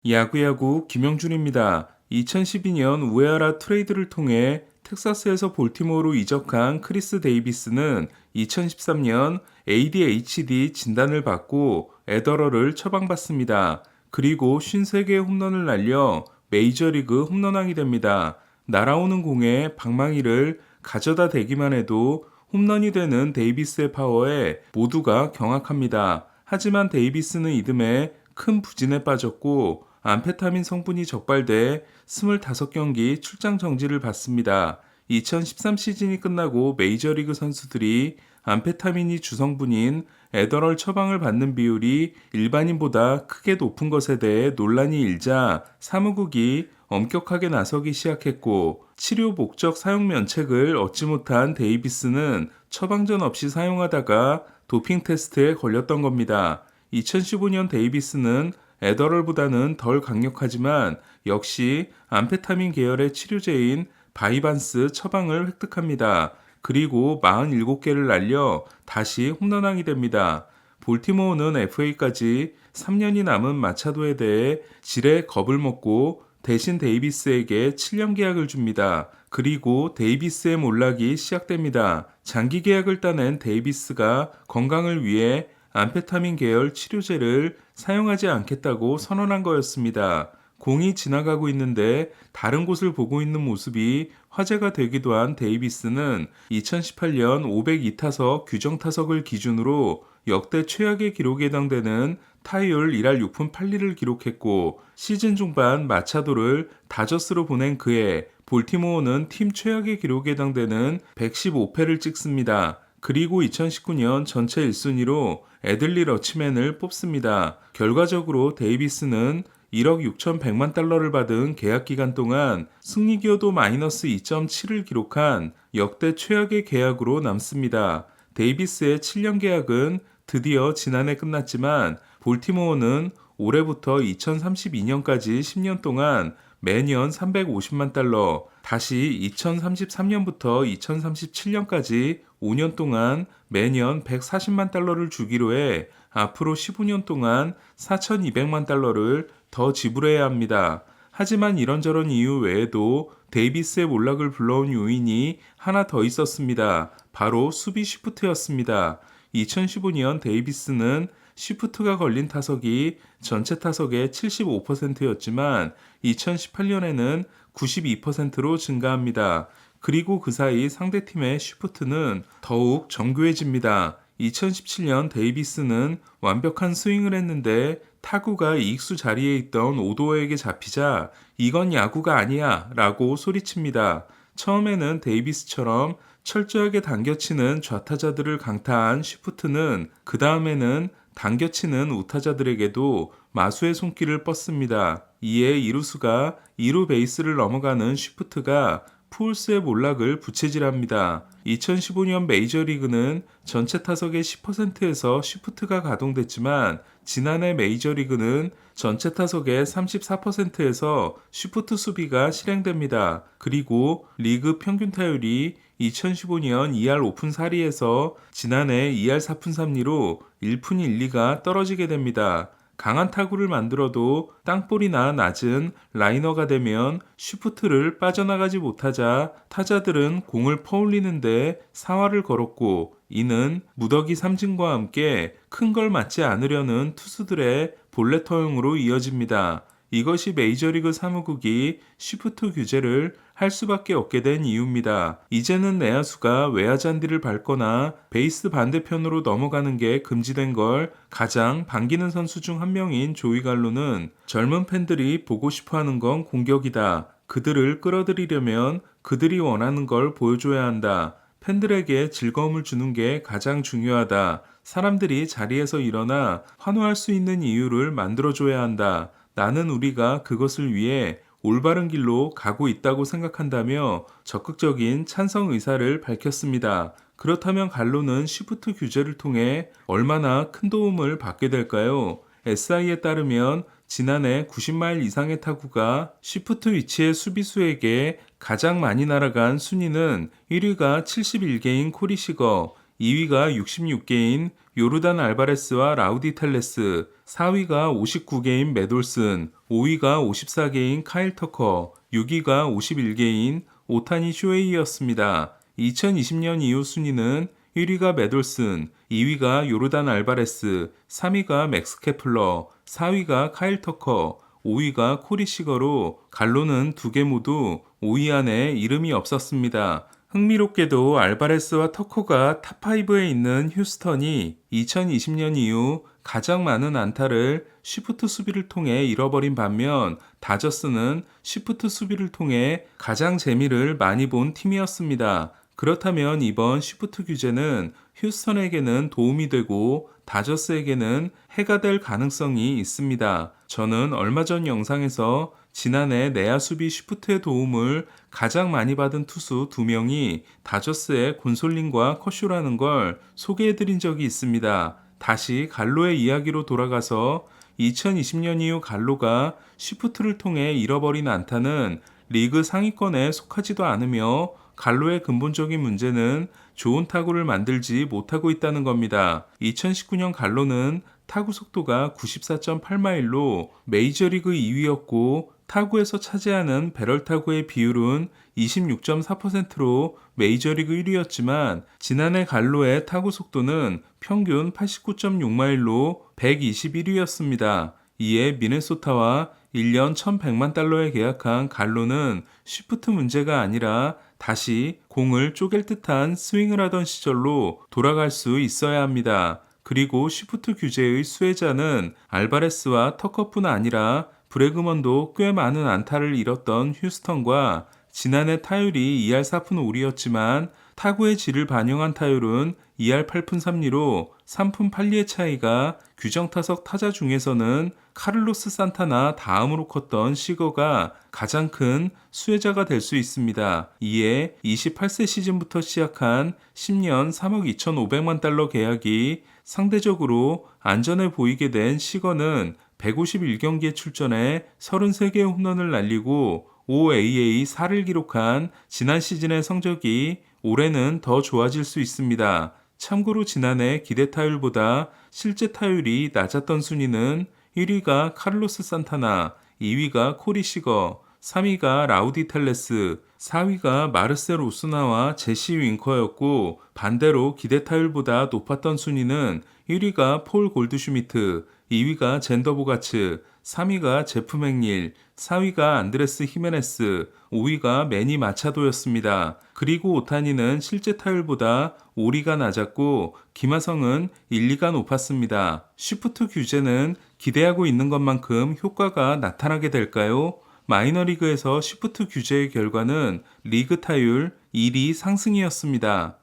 야구야구 김영준입니다. 2012년 우에하라 트레이드를 통해 텍사스에서 볼티모어로 이적한 크리스 데이비스는 2013년 ADHD 진단을 받고 에더러를 처방받습니다. 그리고 53개의 홈런을 날려 메이저리그 홈런왕이 됩니다. 날아오는 공에 방망이를 가져다 대기만 해도 홈런이 되는 데이비스의 파워에 모두가 경악합니다. 하지만 데이비스는 이듬해 큰 부진에 빠졌고 암페타민 성분이 적발돼 25경기 출장 정지를 받습니다. 2013 시즌이 끝나고 메이저리그 선수들이 암페타민이 주성분인 에더럴 처방을 받는 비율이 일반인보다 크게 높은 것에 대해 논란이 일자 사무국이 엄격하게 나서기 시작했고, 치료 목적 사용 면책을 얻지 못한 데이비스는 처방전 없이 사용하다가 도핑 테스트에 걸렸던 겁니다. 2015년 데이비스는 에더럴보다는 덜 강력하지만 역시 암페타민 계열의 치료제인 바이반스 처방을 획득합니다. 그리고 47개를 날려 다시 홈런왕이 됩니다. 볼티모어는 FA까지 3년이 남은 마차도에 대해 지레 겁을 먹고 대신 데이비스에게 7년 계약을 줍니다. 그리고 데이비스의 몰락이 시작됩니다. 장기 계약을 따낸 데이비스가 건강을 위해 암페타민 계열 치료제를 사용하지 않겠다고 선언한 거였습니다. 공이 지나가고 있는데 다른 곳을 보고 있는 모습이 화제가 되기도 한 데이비스는 2018년 502타석 규정타석을 기준으로 역대 최악의 기록에 해당되는 타율 1할 6푼 8리를 기록했고, 시즌 중반 마차도를 다저스로 보낸 그해 볼티모어는 팀 최악의 기록에 해당되는 115패를 찍습니다. 그리고 2019년 전체 1순위로 애들리 러치맨을 뽑습니다. 결과적으로 데이비스는 1억 6,100만 달러를 받은 계약 기간 동안 승리 기여도 마이너스 2.7을 기록한 역대 최악의 계약으로 남습니다. 데이비스의 7년 계약은 드디어 지난해 끝났지만 볼티모어는 올해부터 2032년까지 10년 동안 매년 350만 달러, 다시 2033년부터 2037년까지 5년 동안 매년 140만 달러를 주기로 해 앞으로 15년 동안 4,200만 달러를 더 지불해야 합니다. 하지만 이런저런 이유 외에도 데이비스의 몰락을 불러온 요인이 하나 더 있었습니다. 바로 수비 시프트였습니다. 2015년 데이비스는 시프트가 걸린 타석이 전체 타석의 75%였지만 2018년에는 92%로 증가합니다. 그리고 그 사이 상대팀의 시프트는 더욱 정교해집니다. 2017년 데이비스는 완벽한 스윙을 했는데 타구가 이익수 자리에 있던 오도어에게 잡히자 이건 야구가 아니야 라고 소리칩니다. 처음에는 데이비스처럼 철저하게 당겨치는 좌타자들을 강타한 시프트는 그 다음에는 당겨치는 우타자들에게도 마수의 손길을 뻗습니다. 이에 이루수가 2루 베이스를 넘어가는 시프트가 푸울스의 몰락을 부채질합니다. 2015년 메이저리그는 전체 타석의 10%에서 시프트가 가동됐지만 지난해 메이저리그는 전체 타석의 34%에서 시프트 수비가 실행됩니다. 그리고 리그 평균 타율이 2015년 2할 5푼 4리에서 지난해 2할 4푼 3리로 1푼 1리가 떨어지게 됩니다. 강한 타구를 만들어도 땅볼이나 낮은 라이너가 되면 쉬프트를 빠져나가지 못하자 타자들은 공을 퍼올리는데 사활을 걸었고, 이는 무더기 삼진과 함께 큰 걸 맞지 않으려는 투수들의 볼넷 허용으로 이어집니다. 이것이 메이저리그 사무국이 쉬프트 규제를 할 수밖에 없게 된 이유입니다. 이제는 내야수가 외야 잔디를 밟거나 베이스 반대편으로 넘어가는 게 금지된 걸 가장 반기는 선수 중 한 명인 조이 갈로는 젊은 팬들이 보고 싶어 하는 건 공격이다. 그들을 끌어들이려면 그들이 원하는 걸 보여줘야 한다. 팬들에게 즐거움을 주는 게 가장 중요하다. 사람들이 자리에서 일어나 환호할 수 있는 이유를 만들어줘야 한다. 나는 우리가 그것을 위해 올바른 길로 가고 있다고 생각한다며 적극적인 찬성 의사를 밝혔습니다. 그렇다면 갈로는 시프트 규제를 통해 얼마나 큰 도움을 받게 될까요? SI에 따르면 지난해 90마일 이상의 타구가 시프트 위치의 수비수에게 가장 많이 날아간 순위는 1위가 71개인 코리 시거, 2위가 66개인 요르단 알바레스와 라우디 텔레스, 4위가 59개인 매돌슨, 5위가 54개인 카일 터커, 6위가 51개인 오타니 쇼헤이였습니다. 2020년 이후 순위는 1위가 매돌슨, 2위가 요르단 알바레스, 3위가 맥스 케플러, 4위가 카일 터커, 5위가 코리 시거로 갈로는 두 개 모두 5위 안에 이름이 없었습니다. 흥미롭게도 알바레스와 터커가 탑5에 있는 휴스턴이 2020년 이후 가장 많은 안타를 쉬프트 수비를 통해 잃어버린 반면 다저스는 쉬프트 수비를 통해 가장 재미를 많이 본 팀이었습니다. 그렇다면 이번 쉬프트 규제는 휴스턴에게는 도움이 되고 다저스에게는 해가 될 가능성이 있습니다. 저는 얼마 전 영상에서 지난해 내야 수비 쉬프트의 도움을 가장 많이 받은 투수 2명이 다저스의 곤솔린과 커쇼라는 걸 소개해드린 적이 있습니다. 다시 갈로의 이야기로 돌아가서 2020년 이후 갈로가 쉬프트를 통해 잃어버린 안타는 리그 상위권에 속하지도 않으며 갈로의 근본적인 문제는 좋은 타구를 만들지 못하고 있다는 겁니다. 2019년 갈로는 타구 속도가 94.8마일로 메이저리그 2위였고 타구에서 차지하는 배럴 타구의 비율은 26.4%로 메이저리그 1위였지만 지난해 갈로의 타구 속도는 평균 89.6마일로 121위였습니다. 이에 미네소타와 1년 1,100만 달러에 계약한 갈로는 쉬프트 문제가 아니라 다시 공을 쪼갤 듯한 스윙을 하던 시절로 돌아갈 수 있어야 합니다. 그리고 쉬프트 규제의 수혜자는 알바레스와 터커뿐 아니라 브래그먼도 꽤 많은 안타를 잃었던 휴스턴과 지난해 타율이 2할 4푼 5리였지만 타구의 질을 반영한 타율은 2할 8푼 3리로 3푼 8리의 차이가 규정 타석 타자 중에서는 카를로스 산타나 다음으로 컸던 시거가 가장 큰 수혜자가 될 수 있습니다. 이에 28세 시즌부터 시작한 10년 3억 2,500만 달러 계약이 상대적으로 안전해 보이게 된 시거는 151경기에 출전해 33개의 홈런을 날리고 OAA 4를 기록한 지난 시즌의 성적이 올해는 더 좋아질 수 있습니다. 참고로 지난해 기대 타율보다 실제 타율이 낮았던 순위는 1위가 카를로스 산타나, 2위가 코리 시거, 3위가 라우디 텔레스, 4위가 마르셀 오스나와 제시 윙커였고 반대로 기대 타율보다 높았던 순위는 1위가 폴 골드슈미트, 2위가 젠더 보가츠, 3위가 제프 맥닐, 4위가 안드레스 히메네스, 5위가 매니 마차도였습니다. 그리고 오타니는 실제 타율보다 5리가 낮았고 김하성은 1, 2가 높았습니다. 쉬프트 규제는 기대하고 있는 것만큼 효과가 나타나게 될까요? 마이너리그에서 쉬프트 규제의 결과는 리그 타율 1위 상승이었습니다.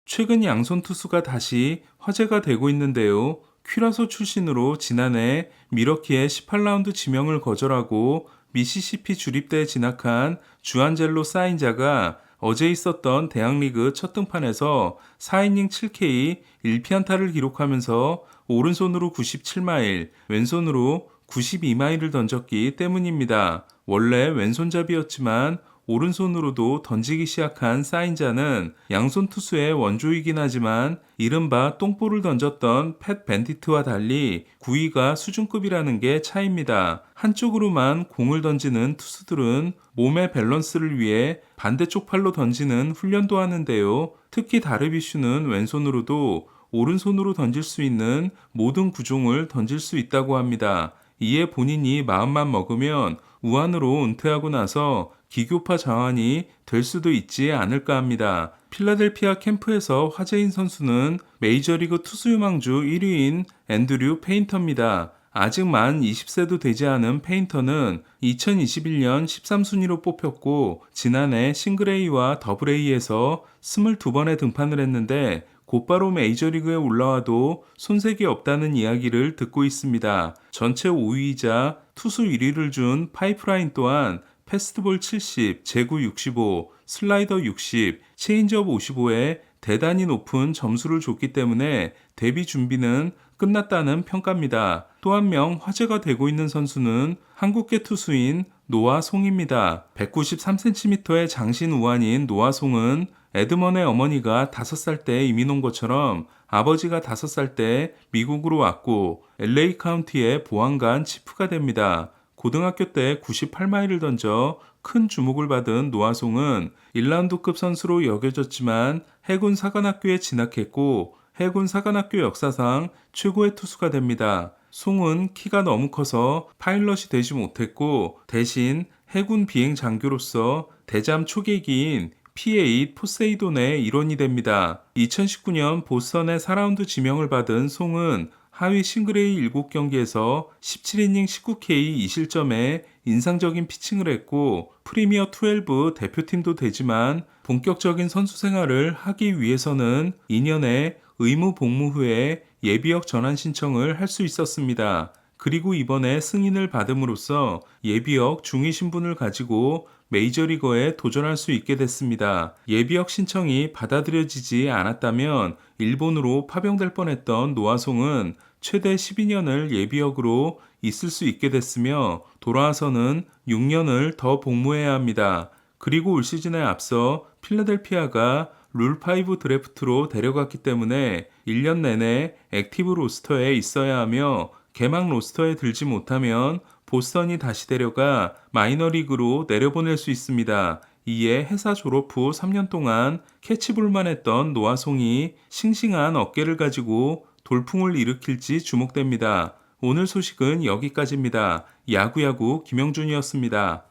최근 양손 투수가 다시 화제가 되고 있는데요. 퀴라소 출신으로 지난해 미러키의 18라운드 지명을 거절하고 미시시피 주립대에 진학한 주안젤로 사인자가 어제 있었던 대학리그 첫 등판에서 4이닝 7K 1피안타를 기록하면서 오른손으로 97마일, 왼손으로 92마일을 던졌기 때문입니다. 원래 왼손잡이였지만 오른손으로도 던지기 시작한 사인자는 양손 투수의 원조이긴 하지만 이른바 똥볼을 던졌던 팻 밴디트와 달리 구위가 수준급이라는 게 차이입니다. 한쪽으로만 공을 던지는 투수들은 몸의 밸런스를 위해 반대쪽 팔로 던지는 훈련도 하는데요. 특히 다르비슈는 왼손으로도 오른손으로 던질 수 있는 모든 구종을 던질 수 있다고 합니다. 이에 본인이 마음만 먹으면 우한으로 은퇴하고 나서 기교파 자완이 될 수도 있지 않을까 합니다. 필라델피아 캠프에서 화제인 선수는 메이저리그 투수 유망주 1위인 앤드류 페인터입니다. 아직 만 20세도 되지 않은 페인터는 2021년 13순위로 뽑혔고 지난해 싱글A와 더블A에서 22번에 등판을 했는데 곧바로 메이저리그에 올라와도 손색이 없다는 이야기를 듣고 있습니다. 전체 5위이자 투수 1위를 준 파이프라인 또한 패스트볼 70, 제구 65, 슬라이더 60, 체인지업 55에 대단히 높은 점수를 줬기 때문에 데뷔 준비는 끝났다는 평가입니다. 또 한 명 화제가 되고 있는 선수는 한국계 투수인 노아송입니다. 193cm의 장신 우완인 노아송은 에드먼의 어머니가 5살 때 이민 온 것처럼 아버지가 5살 때 미국으로 왔고 LA 카운티의 보안관 치프가 됩니다. 고등학교 때 98마일을 던져 큰 주목을 받은 노아송은 1라운드급 선수로 여겨졌지만 해군 사관학교에 진학했고 해군 사관학교 역사상 최고의 투수가 됩니다. 송은 키가 너무 커서 파일럿이 되지 못했고 대신 해군 비행 장교로서 대잠 초계기인 P-8 포세이돈의 일원이 됩니다. 2019년 보스턴의 4라운드 지명을 받은 송은 하위 싱글 A 7경기에서 17이닝 19K 2실점에 인상적인 피칭을 했고 프리미어 12 대표팀도 되지만 본격적인 선수 생활을 하기 위해서는 2년의 의무 복무 후에 예비역 전환 신청을 할 수 있었습니다. 그리고 이번에 승인을 받음으로써 예비역 중위 신분을 가지고 메이저리거에 도전할 수 있게 됐습니다. 예비역 신청이 받아들여지지 않았다면 일본으로 파병될 뻔했던 노아송은 최대 12년을 예비역으로 있을 수 있게 됐으며 돌아와서는 6년을 더 복무해야 합니다. 그리고 올 시즌에 앞서 필라델피아가 룰5 드래프트로 데려갔기 때문에 1년 내내 액티브 로스터에 있어야 하며 개막 로스터에 들지 못하면 보스턴이 다시 데려가 마이너리그로 내려보낼 수 있습니다. 이에 회사 졸업 후 3년 동안 캐치볼만 했던 노아송이 싱싱한 어깨를 가지고 돌풍을 일으킬지 주목됩니다. 오늘 소식은 여기까지입니다. 야구야구 김영준이었습니다.